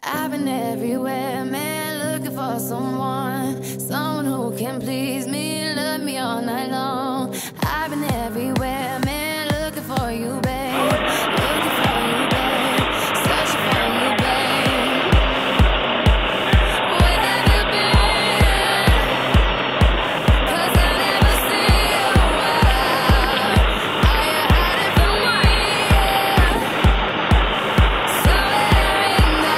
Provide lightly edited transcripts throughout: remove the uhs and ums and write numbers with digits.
I've been everywhere, man, looking for someone who can please me, love me all night long. I've been everywhere, man, looking for you, babe. Looking for you, babe. Searching for you, babe. Where have you been? 'Cause I never see you out. Are you hiding from me? Somewhere in the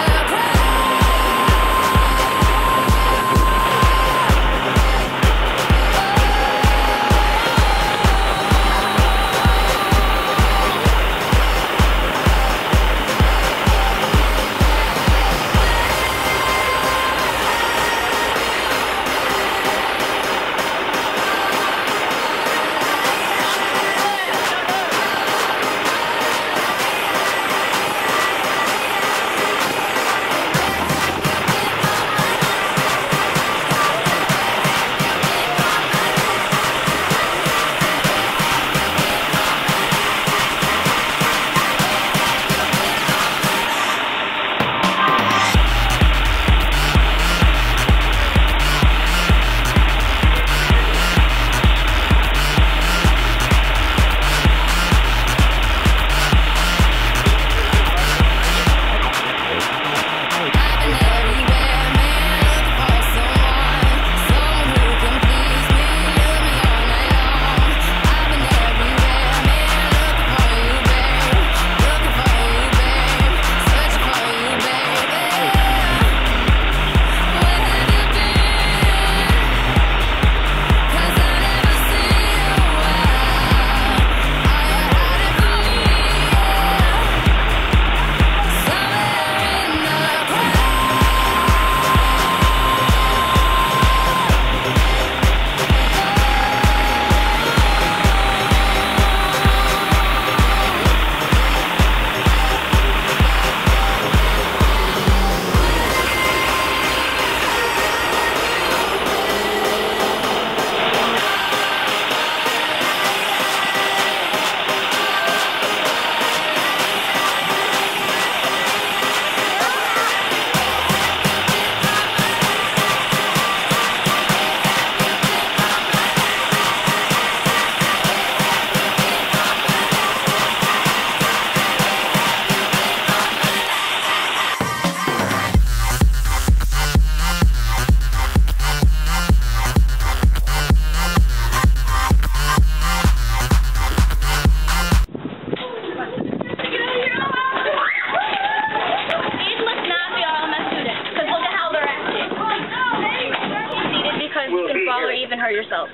even hurt yourself.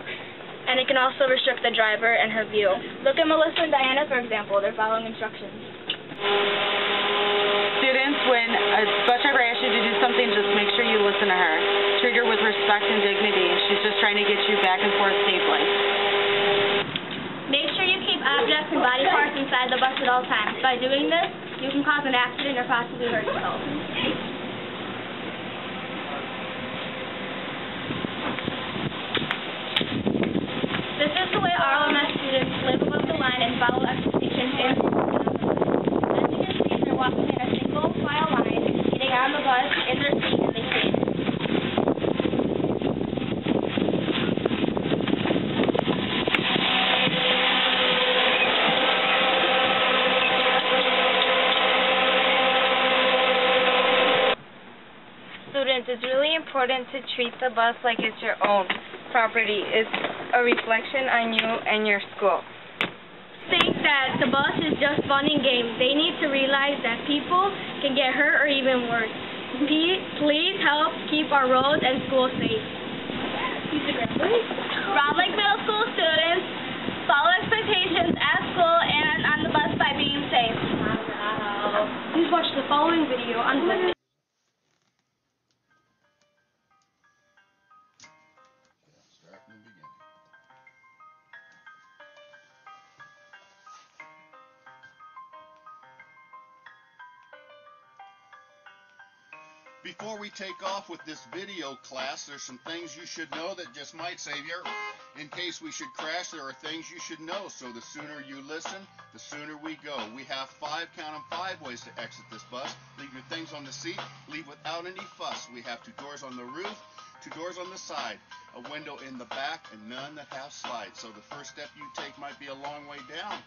And it can also restrict the driver and her view. Look at Melissa and Diana, for example. They're following instructions. Students, when a bus driver asks you to do something, just make sure you listen to her. Treat her with respect and dignity. She's just trying to get you back and forth safely. Make sure you keep objects and body parts inside the bus at all times. By doing this, you can cause an accident or possibly hurt yourself. This is the way RLMS students live above the line and follow expectations and as you can see, they're walking in a single file line, getting on the bus in their seat, and they stay. Students, it's really important to treat the bus like it's your own property. It's a reflection on you and your school. Think that the bus is just fun and games. They need to realize that people can get hurt or even worse. Please help keep our roads and schools safe. Round Lake Middle School students, follow expectations at school and on the bus by being safe. Please watch the following video on Blip. Before we take off with this video class, there's some things you should know that just might save your In case we should crash, there are things you should know. So the sooner you listen, the sooner we go. We have 5, count 'em, 5 ways to exit this bus. Leave your things on the seat, leave without any fuss. We have 2 doors on the roof, 2 doors on the side, a window in the back, and none that have slides. So the first step you take might be a long way down.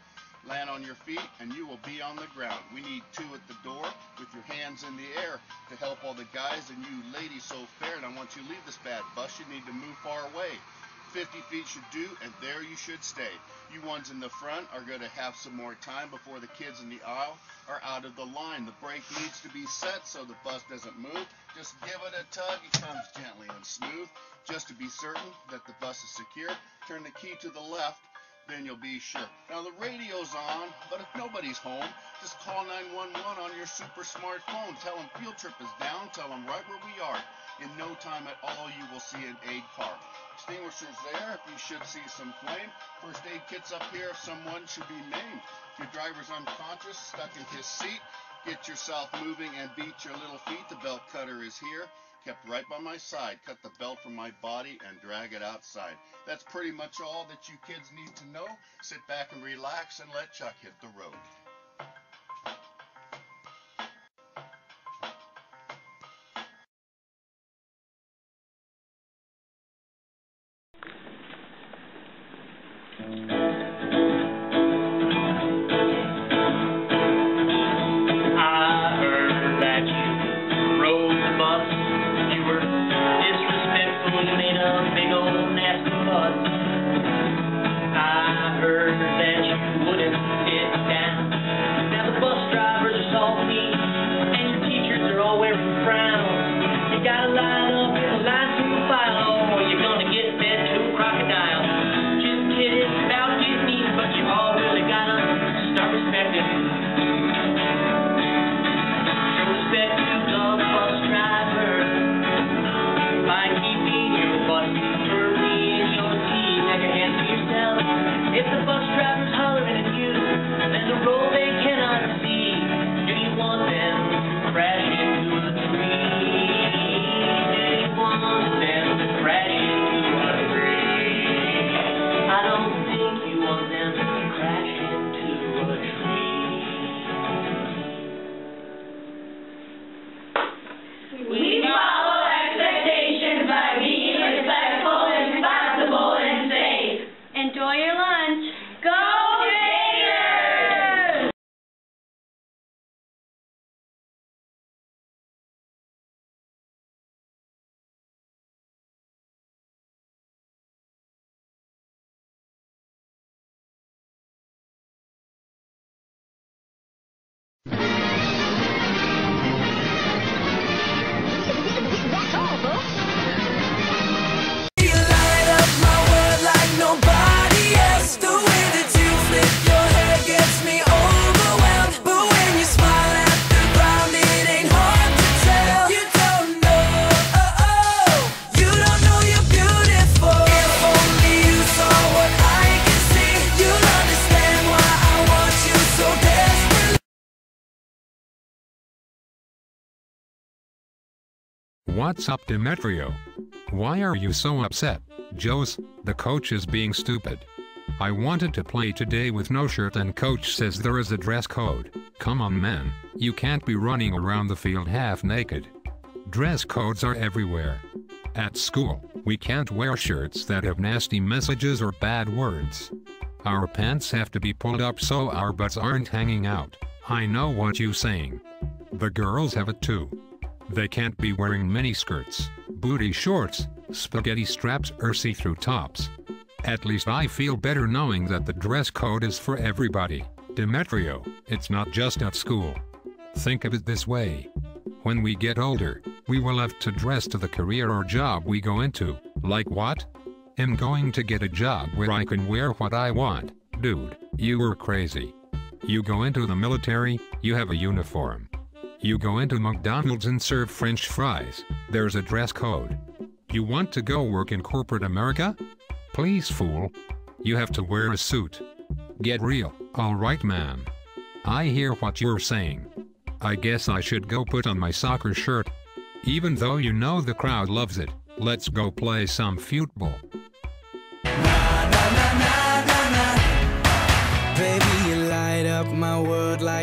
Land on your feet and you will be on the ground. We need 2 at the door with your hands in the air to help all the guys and you ladies so fair. And once you leave this bad bus, you need to move far away. 50 feet should do, and there you should stay. You ones in the front are going to have some more time before the kids in the aisle are out of the line. The brake needs to be set so the bus doesn't move. Just give it a tug, it comes gently and smooth. Just to be certain that the bus is secure, turn the key to the left, then you'll be sure. Now the radio's on, but if nobody's home, just call 911 on your super smartphone. Tell them field trip is down, tell them right where we are. In no time at all, you will see an aid car. Extinguishers there if you should see some flame. First aid kit's up here if someone should be named. If your driver's unconscious, stuck in his seat, get yourself moving and beat your little feet. The belt cutter is here, kept right by my side. Cut the belt from my body and drag it outside. That's pretty much all that you kids need to know. Sit back and relax and let Chuck hit the road. What's up, Demetrio? Why are you so upset? Joe's, the coach is being stupid. I wanted to play today with no shirt and coach says there is a dress code. Come on man, you can't be running around the field half naked. Dress codes are everywhere. At school, we can't wear shirts that have nasty messages or bad words. Our pants have to be pulled up so our butts aren't hanging out. I know what you're saying. The girls have it too. They can't be wearing miniskirts, booty shorts, spaghetti straps or see-through tops. At least I feel better knowing that the dress code is for everybody. Demetrio, it's not just at school. Think of it this way. When we get older, we will have to dress to the career or job we go into. Like what? I'm going to get a job where I can wear what I want. Dude, you were crazy. You go into the military, you have a uniform. You go into McDonald's and serve French fries, there's a dress code. You want to go work in corporate America? Please fool. You have to wear a suit. Get real. Alright man. I hear what you're saying. I guess I should go put on my soccer shirt. Even though you know the crowd loves it, let's go play some football.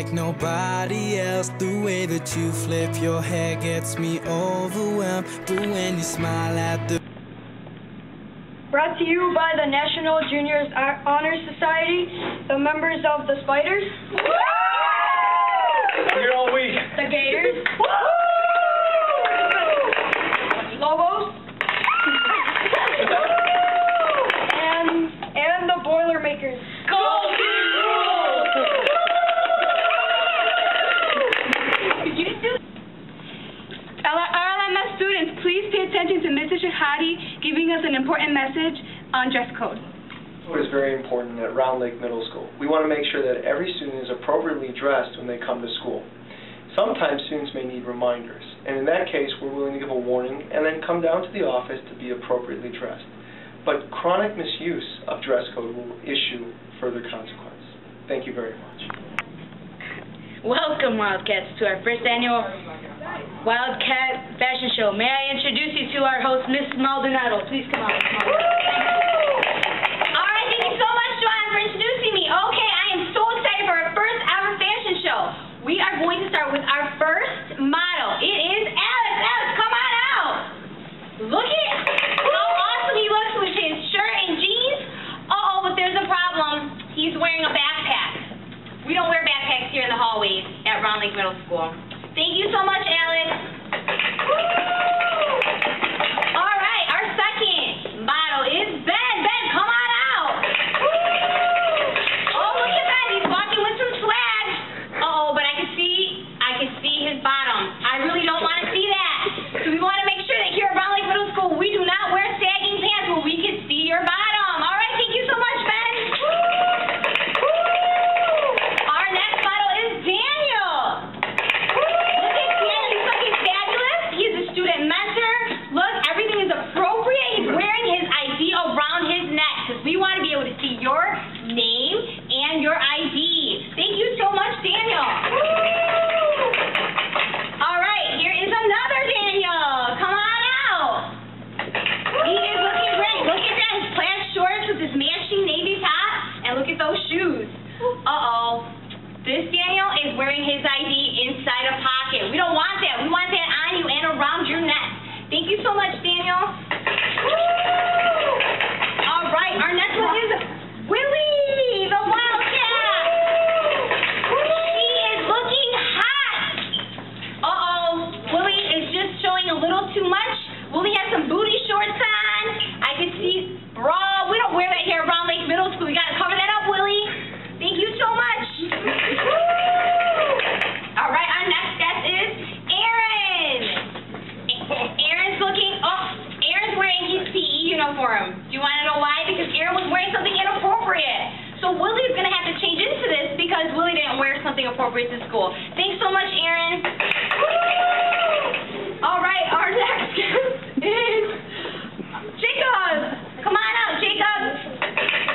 like nobody else. The way that you flip your hair gets me overwhelmed. But when you smile at the Brought to you by the National Juniors Honor Society, the members of the Spiders. I'm here all week. The Gators. Lobos. and the Boilermakers. RLMS students, please pay attention to Mr. Shahadi giving us an important message on dress code. What is very important at Round Lake Middle School. We want to make sure that every student is appropriately dressed when they come to school. Sometimes students may need reminders, and in that case we're willing to give a warning and then come down to the office to be appropriately dressed. But chronic misuse of dress code will issue further consequence. Thank you very much. Welcome, Wildcats, to our first annual Wildcat Fashion Show. May I introduce you to our host, Miss Maldonado. Please come on. All right, thank you so much, Joanne, for introducing me. Okay, I am so excited for our first ever fashion show. We are going to start with our first model. It is Alex. Alex, come on out. Look at how awesome he looks with his shirt and jeans. Uh-oh, but there's a problem. He's wearing a backpack. We don't wear backpacks here in the hallways at Round Lake Middle School. Thank you so much, Alex. All right, our second model is Ben. Ben, come on out. Oh, look at Ben. He's walking with some swag. Uh-oh, but I can see his bottom. I really don't want to see that. So we want to make sure that here at Round Lake Middle School, we do not wear sagging pants where we can see your bottom. All right, thank you so much, Ben. Our next model is Daniel. Look at Daniel. He's looking fabulous. He's a student mentor. Look, everything is appropriate. He's wearing his ID around his neck because we want to be able to see your name and your ID. Thank you so much, Daniel. All right, here is another Daniel. Come on out. He is looking great. Look at that, his plaid shorts with his matching navy top, and look at those shoes. Uh-oh. This Daniel is wearing his ID inside a pocket. We don't want that. We want that on you and around your neck. Thank you so much, Daniel. All right, our next one is Willie, the Wildcat. She is looking hot. Uh-oh, Willie is just showing a little too much. Willie has some booty shorts on. I can see bra. We don't wear that here at Round Lake Middle School. We got to cover that up, Willie. Thank you so much. All right, our next guest is Aaron. Aaron's wearing his PE uniform. Do you want to know why? Because Aaron was wearing something inappropriate. So Willie's going to have to change into this because Willie didn't wear something appropriate to school. Thanks so much, Aaron. All right, our next guest is Jacob. Come on out, Jacob.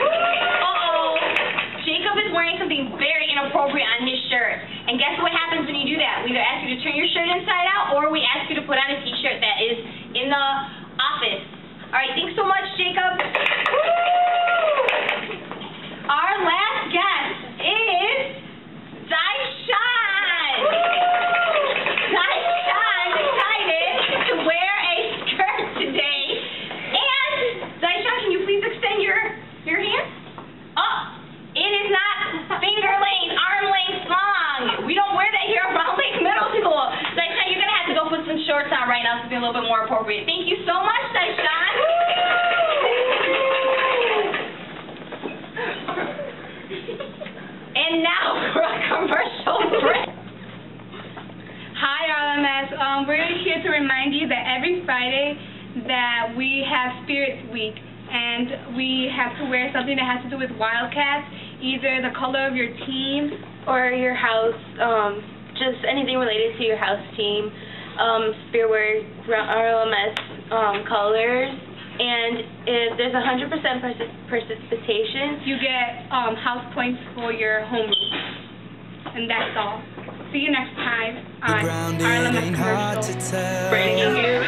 Uh-oh. Jacob is wearing something very inappropriate on his shirt. And guess what happens when you do that? We either ask you to turn your shirt inside out or we ask you to put on a t-shirt that is in the office. All right, thanks so much, Jacob. Our last guest is Daishan. Daishan decided to wear a skirt today. And, Daishan, can you please extend your hand? Oh, it is not finger length, arm length long. We don't wear that here at Round Lake Middle School. Daishan, you're going to have to go put some shorts on right now to be a little bit more appropriate. Thank you so much, Daishan. And now for a commercial break. Hi, RLMS. We're here to remind you that every Friday that we have Spirits Week, and we have to wear something that has to do with Wildcats, either the color of your team or your house, just anything related to your house team, spirit wear, RLMS colors, and if there's 100% participation, you get house points for your homeroom. And that's all. See you next time on RLMS Commercial. Breaking news.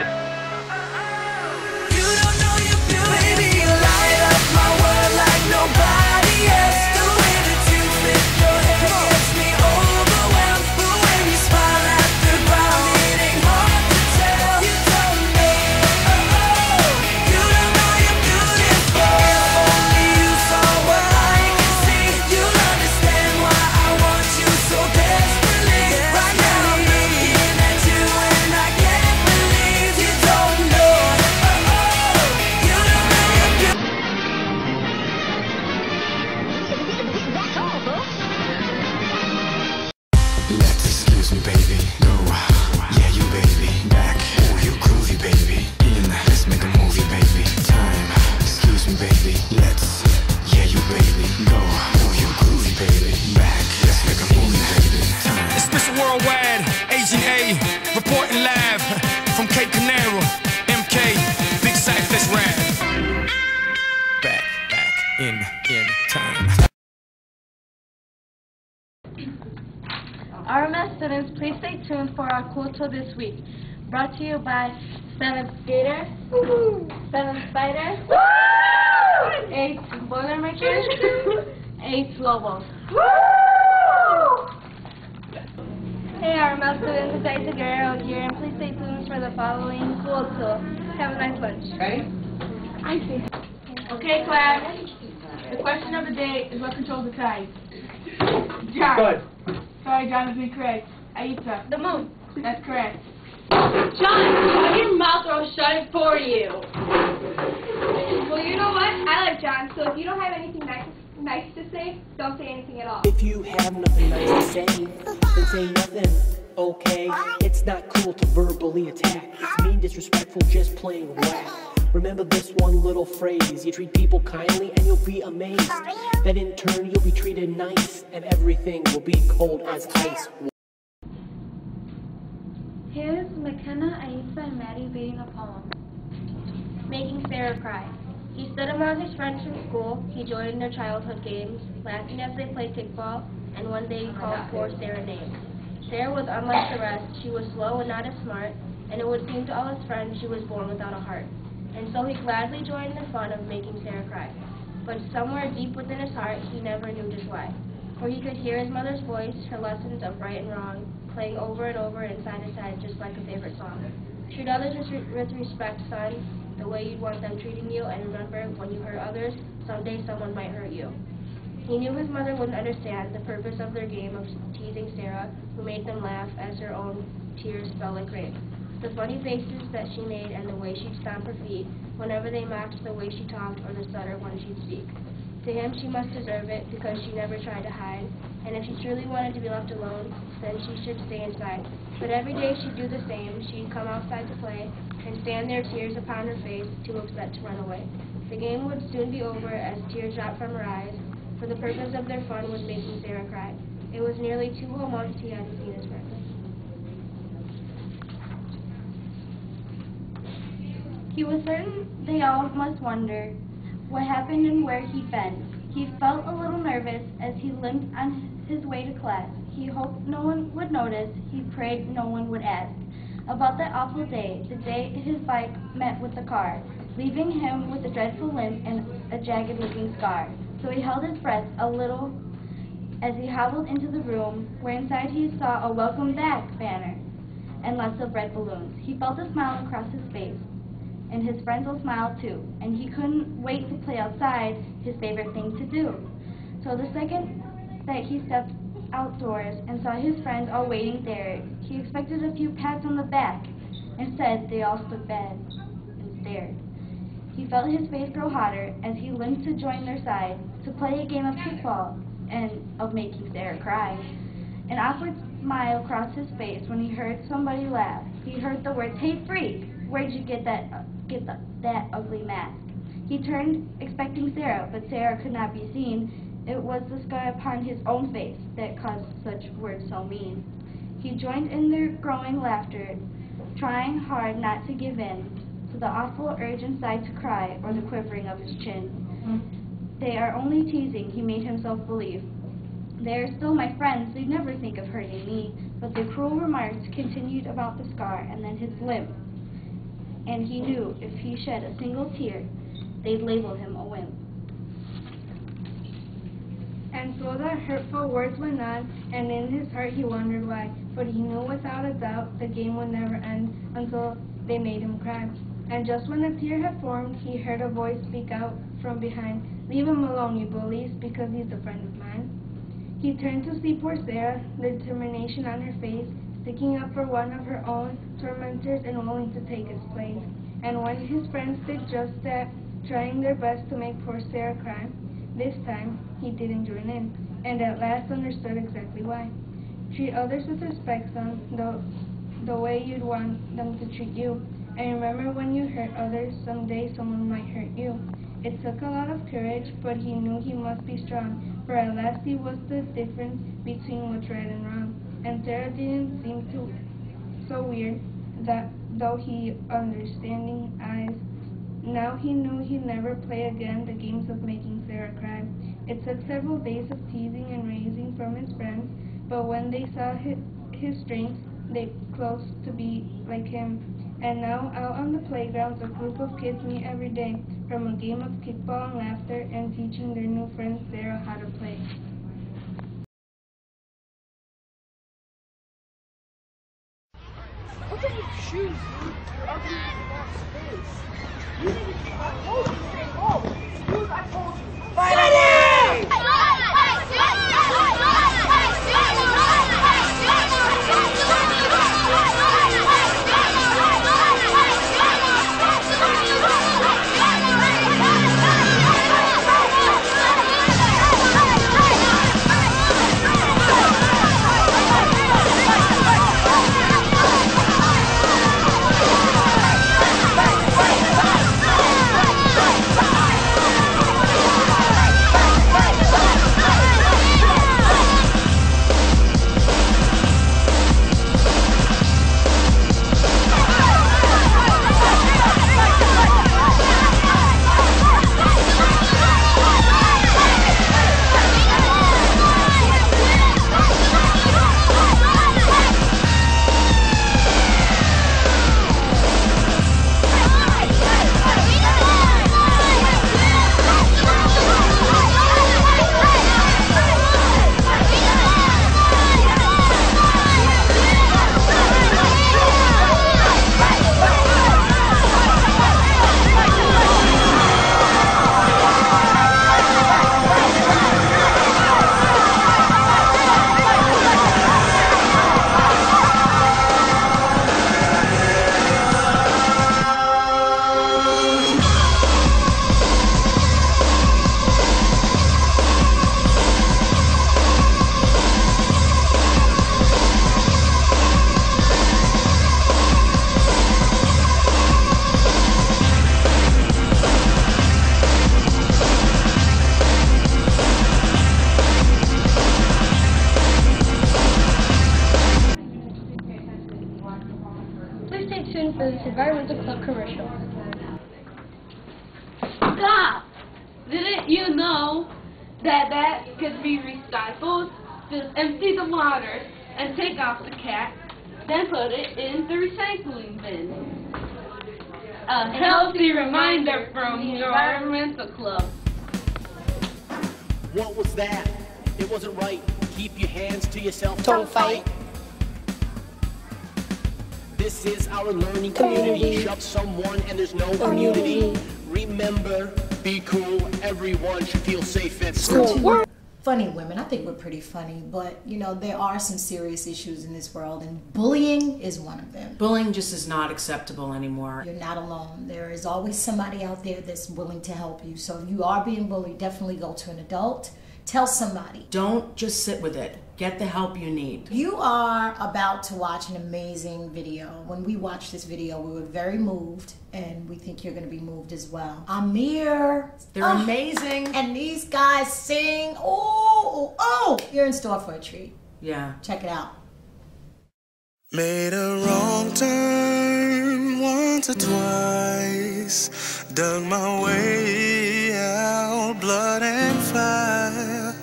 You don't know you feel, baby, you light up my world like nobody else. The way that you flip your hair gets me over. Let's excuse me, baby. Go, yeah, you baby. Back, oh, you groovy, baby. In, let's make a movie, baby. Time, excuse me, baby. Let's, yeah, you baby. Go, oh, you groovy, baby. Back, let's make a movie, baby. Time. It's Mr. Worldwide, Agent A, reporting live from Cape Canaveral. MK, Big Cyphers rap. Back in time. RMS students, please stay tuned for our Cool Tour this week. Brought to you by 7 Skater, 7 Spider, 8 Boilermakers, 8 Lobos. Hey RMS students, it's Isaac Guerrero here, and please stay tuned for the following Cool Tour. Have a nice lunch. Ready? I see. Okay, class. The question of the day is what controls the tide? John. Good. Sorry, John, is incorrect. Aita. The moon. That's correct. John, shut your mouth or I'll shut it for you. Well, you know what? I like John, so if you don't have anything nice to say, don't say anything at all. If you have nothing nice to say, then say nothing, okay? It's not cool to verbally attack. It's mean, disrespectful, just plain whack. Remember this one little phrase: you treat people kindly and you'll be amazed that in turn you'll be treated nice and everything will be cold as ice. Here's McKenna, Aisa, and Maddie reading a poem. Making Sarah Cry. He stood among his friends from school. He joined their childhood games, laughing as they played kickball, and one day he called poor Sarah names. Sarah was unlike the rest. She was slow and not as smart, and it would seem to all his friends she was born without a heart. And so he gladly joined the fun of making Sarah cry. But somewhere deep within his heart, he never knew just why. For he could hear his mother's voice, her lessons of right and wrong, playing over and over inside his head just like a favorite song. Treat others with respect, son, the way you'd want them treating you, and remember, when you hurt others, someday someone might hurt you. He knew his mother wouldn't understand the purpose of their game of teasing Sarah, who made them laugh as her own tears fell like rain. The funny faces that she made and the way she'd stomp her feet whenever they mocked the way she talked or the stutter when she'd speak. To him, she must deserve it because she never tried to hide, and if she truly wanted to be left alone, then she should stay inside. But every day she'd do the same. She'd come outside to play and stand there, tears upon her face, too upset to run away. The game would soon be over as tears dropped from her eyes, for the purpose of their fun was making Sarah cry. It was nearly 2 whole months he hadn't seen his friends. He was certain they all must wonder what happened and where he'd been. He felt a little nervous as he limped on his way to class. He hoped no one would notice. He prayed no one would ask about that awful day, the day his bike met with the car, leaving him with a dreadful limp and a jagged-looking scar. So he held his breath a little as he hobbled into the room, where inside he saw a welcome back banner and lots of red balloons. He felt a smile across his face, and his friends will smile too, and he couldn't wait to play outside, his favorite thing to do. So the second that he stepped outdoors and saw his friends all waiting there, he expected a few pats on the back. Instead, they all stood back and stared. He felt his face grow hotter as he limped to join their side to play a game of kickball and of making Sarah cry. An awkward smile crossed his face when he heard somebody laugh. He heard the words, "Hey freak, where'd you get that ugly mask?" He turned, expecting Sarah, but Sarah could not be seen. It was the scar upon his own face that caused such words so mean. He joined in their growing laughter, trying hard not to give in to the awful urge inside to cry or the quivering of his chin. They are only teasing, he made himself believe. They are still my friends, they'd never think of hurting me. But the cruel remarks continued about the scar and then his limp. And he knew if he shed a single tear, they'd label him a wimp. And so the hurtful words went on, and in his heart he wondered why. But he knew without a doubt the game would never end until they made him cry. And just when a tear had formed, he heard a voice speak out from behind, "Leave him alone, you bullies, because he's a friend of mine." He turned to see poor Sarah, the determination on her face, sticking up for one of her own tormentors and willing to take his place. And when his friends did just that, trying their best to make poor Sarah cry, this time he didn't join in, and at last understood exactly why. Treat others with respect, son, the way you'd want them to treat you. And remember, when you hurt others, someday someone might hurt you. It took a lot of courage, but he knew he must be strong, for at last he was the difference between what's right and wrong. And Sarah didn't seem so weird, that though he understanding eyes. Now he knew he'd never play again the games of making Sarah cry. It took several days of teasing and raising from his friends, but when they saw his strength, they close to be like him. And now out on the playgrounds, a group of kids meet every day, from a game of kickball and laughter, and teaching their new friend Sarah how to play. Look at your shoes, dude. You're ugly with a lot of space. You didn't hold the same ball. Dude, I told you. Fight it! For the Environmental Club commercial. Stop! Didn't you know that could be recycled? Just empty the water and take off the cap, then put it in the recycling bin. A healthy reminder from the Environmental Club. What was that? It wasn't right. Keep your hands to yourself. Don't fight. This is our learning community. Shove someone and there's no immunity. Remember, be cool. Everyone should feel safe at school. Funny women. I think we're pretty funny, but you know, there are some serious issues in this world, and bullying is one of them. Bullying just is not acceptable anymore. You're not alone. There is always somebody out there that's willing to help you. So if you are being bullied, definitely go to an adult. Tell somebody. Don't just sit with it. Get the help you need. You are about to watch an amazing video. When we watched this video, we were very moved, and we think you're going to be moved as well. Amir. They're amazing. And these guys sing. Oh, you're in store for a treat. Yeah. Check it out. Made a wrong turn once or twice. Dug my way out, blood and fire.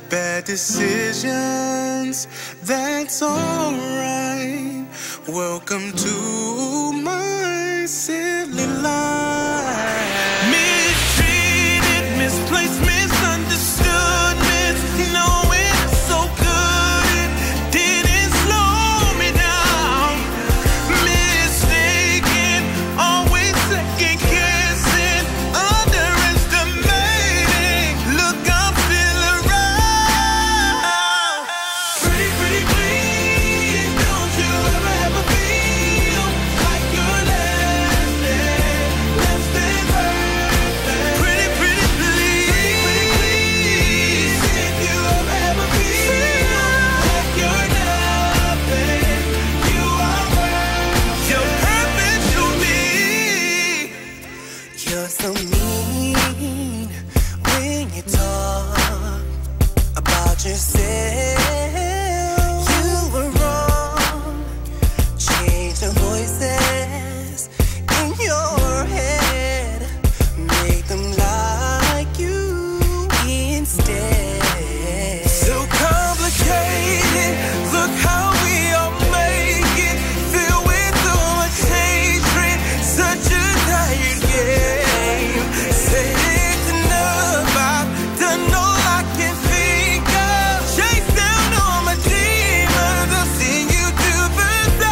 Bad decisions, that's alright. Welcome to my silly life. Mistreated, misplaced, misunderstood, misknowing so good it didn't slow me down. Mistaken, always second guessing, underestimating. Look, I'm still around. Pretty please, don't you ever feel like you're less than about yourself. You were wrong. Change the voices in your head. Make them like you instead. So complicated. Look how we all make it. Filled with so much hatred. Such a tired game. Said it's enough. I've done all I can think of. Chase down all my demons. I've seen you do the same.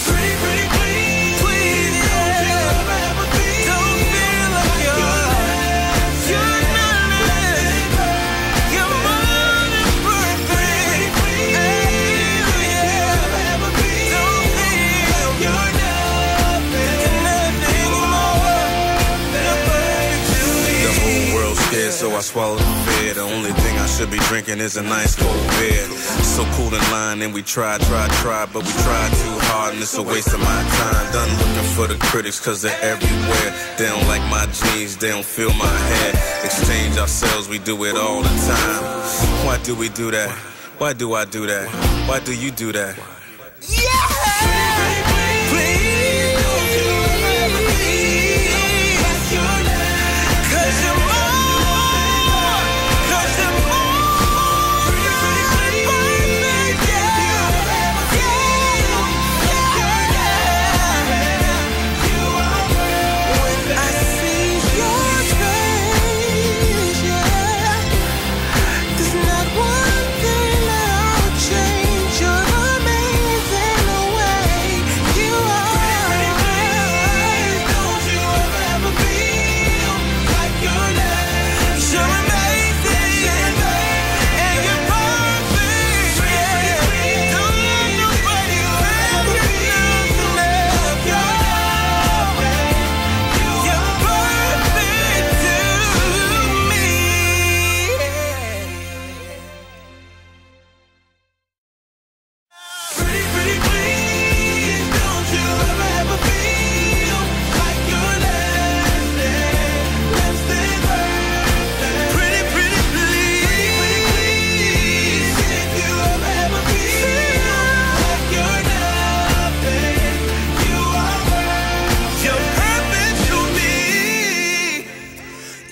Pretty, pretty please, please, yeah. Don't feel like you're none of it. You're more than perfect. Yeah. Don't feel you're nothing more than perfect to me. The whole world's scared, so I swallow the fear. The only thing I should be drinking is a nice cold beer. So cool in line, and we try, but we try too hard, and it's a waste of my time. Done looking for the critics, cause they're everywhere. They don't like my jeans, they don't feel my hair. Exchange ourselves, we do it all the time. Why do we do that? Why do I do that? Why do you do that?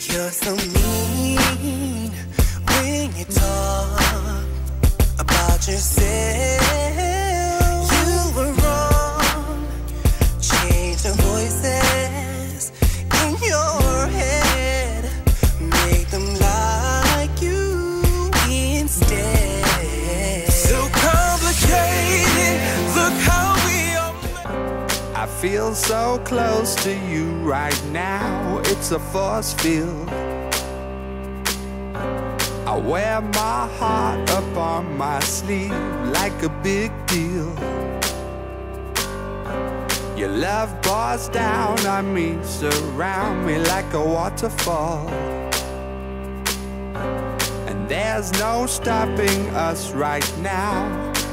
You're so mean when you talk about yourself. You were wrong. Change the voices in your head. Make them like you instead. So complicated. Look how we all. I feel so close to you right now, it's a force field. I wear my heart up on my sleeve like a big deal. Your love pours down on me, surround me like a waterfall. And there's no stopping us right now.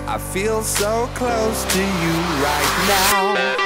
I feel so close to you right now.